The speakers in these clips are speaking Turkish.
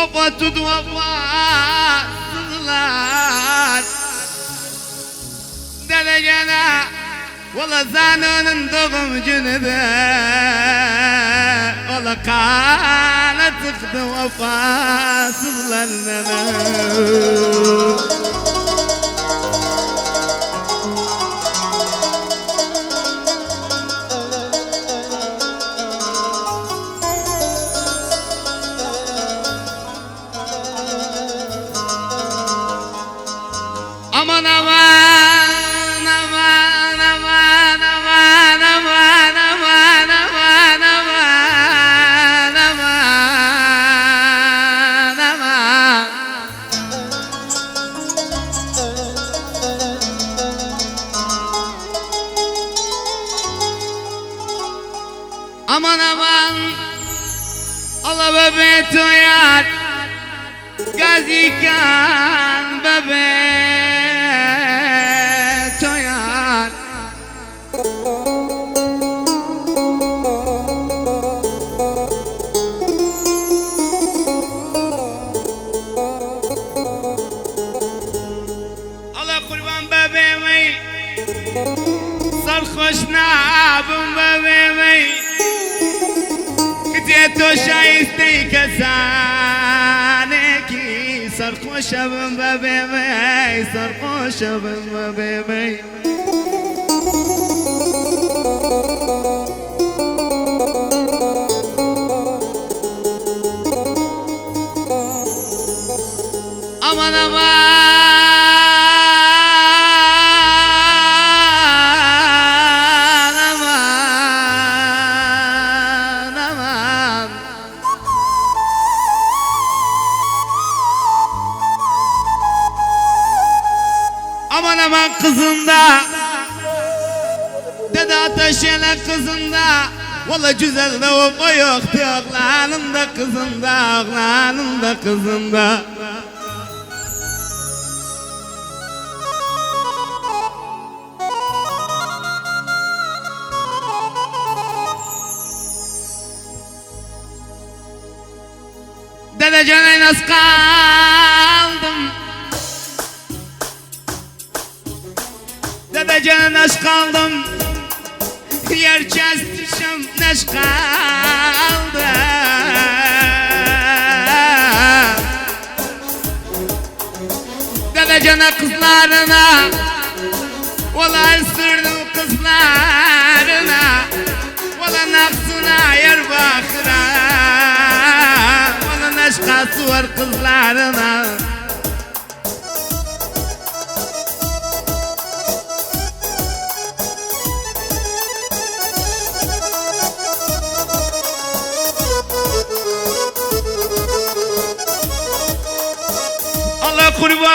Vafa tut vafasızlar delegene valla zanının doğum günü de valla kana tıktı vafasızlar aman aman aman aman aman aman aman aman aman aman aman aman aman Allah bebe toyar gazikan bebe Allah kurban bebeğimi sarhoş nabım bebeğimi Gidiyet o şahiste kesane ki sarhoş abım bebeğimi sarhoş abım bebeğimi aman aman aman aman aman aman kızında dede ateşele kızında valla güzel de o yoktu oğlanında kızında oğlanında kızında Dedecene nasıl kaldım Dedecene nasıl kaldım Yer kesmişim neş kaldı Dedecene kızlarına Valla sürdüm kızlarına Valla naksına yer bakıra Aşkası var kızlarına Allah kurban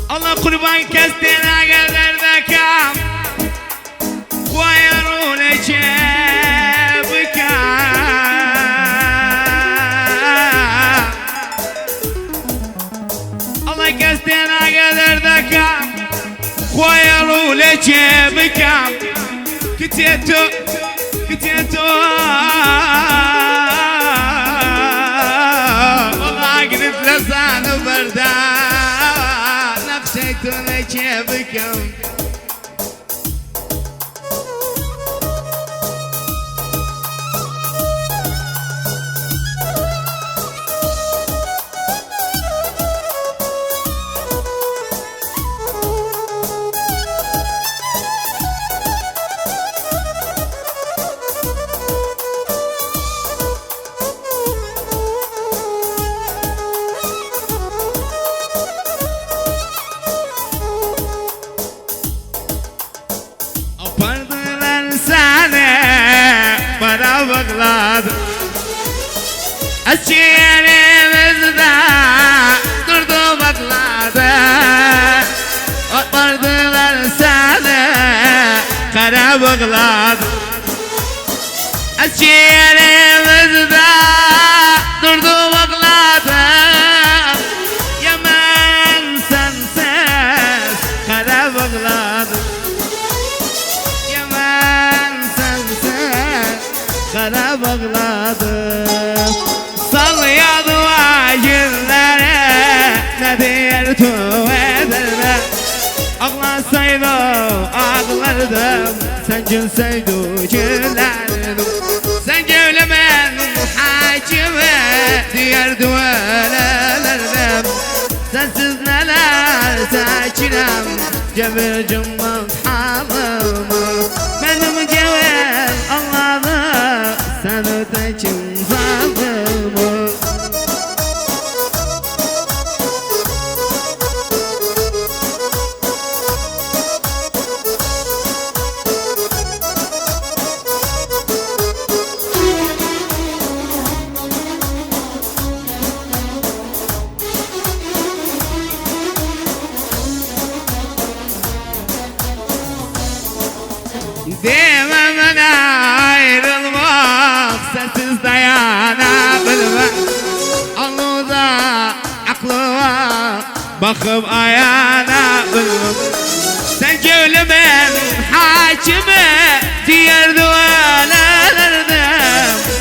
Allah kurban kestiğine kadar da kam koyarul ecebe kam Allah kestiğine kadar da kam koyarul ecebe kam Gitieto Allah gidip lezanı verdan altına çevikim. Apardılar seni, bana bakladın. Ciğerimizde durdu bakladı. Apardılar seni, kara bakladın. Ciğerimizde durdu bakladı. Yaman sensiz, kara bakladın. Kara bağladım. Sallayadı vacillere, ne diyer tu ederler. Ağlasaydım ağlardım, sen gülseydin gülerdim. Sen gülmenin hakimi, diğer duvarlardım. Sensiz neler çekirem, cebir cummak halımı. Benim cevher Allah'ım, sen ötekin zalımı. Demem ayrılmak, sensiz dayanabilmem. Anlıda aklıma bakıp ayanabilmem. Sen gönlümün hakimi, diğer dualardım.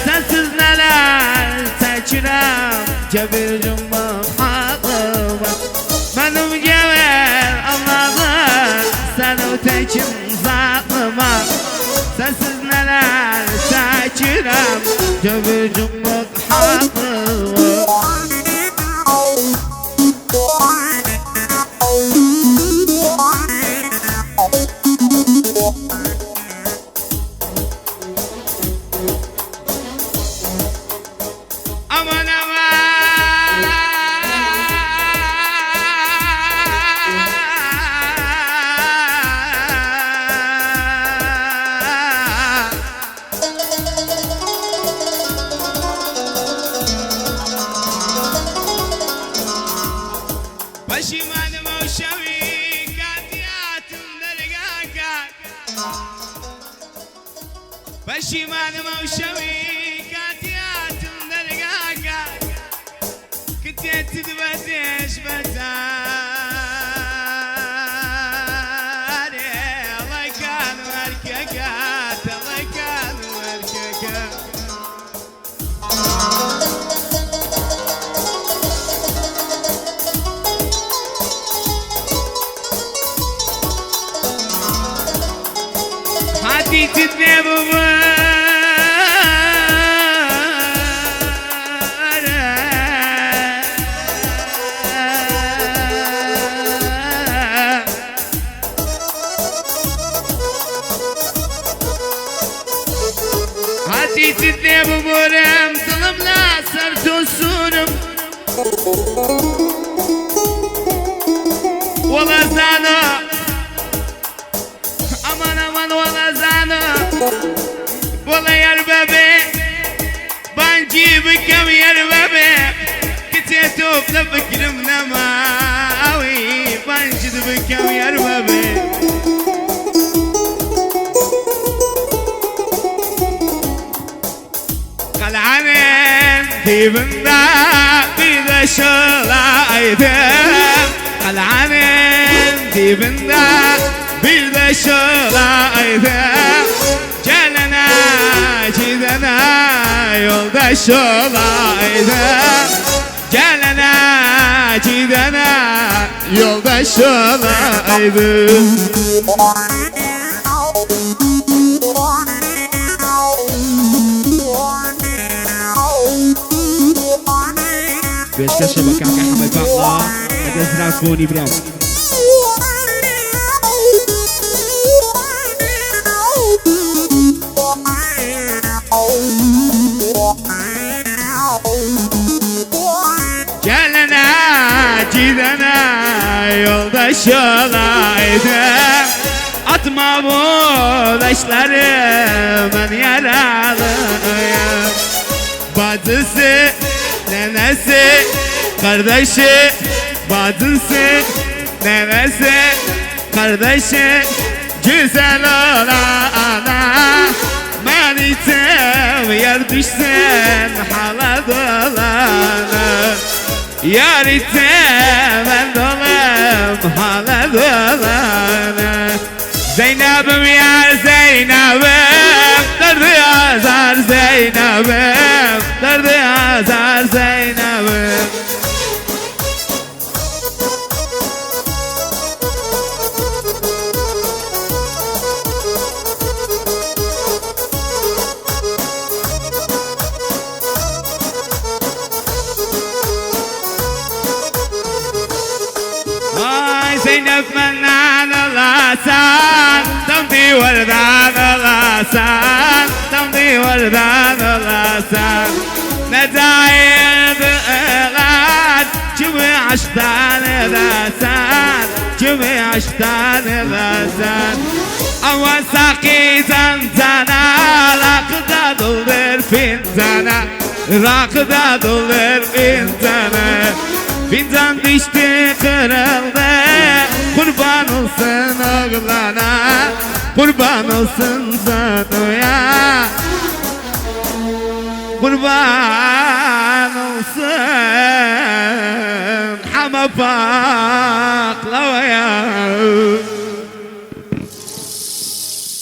Sensiz neler çekirem, cebir cummak halıma. Benim cevher Allah'ım, sen ötekin zatıma. Sensiz neler çekirem, cebir cummak halıma. Aman Başımanım o şevikat yatımdır gakak. Başımanım o şevikat yatımdır gakak. Kıtetid badeş batar. Allah kanı erkekat, Allah kanı erkekat. Hadi titne bu Hadi titne bu buram, tılımla sert olsunum. Valla sana, aman aman valla sana. Valla yar bebe, bancı bıkkam yar bebe. Gite topla fikrimle mavi, bancı bıkkam yar bebe. Kal'anin dibinde bir de şılaydım. Kal'anin dibinde bir de şılaydım. Gelene gidene yoldaş olaydım. Gelene gidene yoldaş olaydım. Beşiktaş şabaka Hamay Bakla Agaz Rafoni Bram Gelene gidene yoldaş olaydım. Atma bu taşları ben yaralıyım. Bacısı, nenesi, kardeşi. Bacısı, nenesi, kardeşi. Güzel olana ben item yer düşsen hala dolana. Yar item ben dolam hala dolana. Zeynep'im yar Zeynep'im, derdi azar Zeynep'im, derdi azar Zeynep'im. Ay Zeynep benden olasan, tam divardan olasan, tam divardan olasan. Ne dairdi eğer, kimi aşktan edersen, kimi aşktan edersen. Ama sakizan sana, rakıda doldur fintana, rakıda doldur fintana. Fincan düştü kırıldı, kurban olsun oğlana, kurban olsun Zado'ya, kurban olsun Hama Baklava'ya.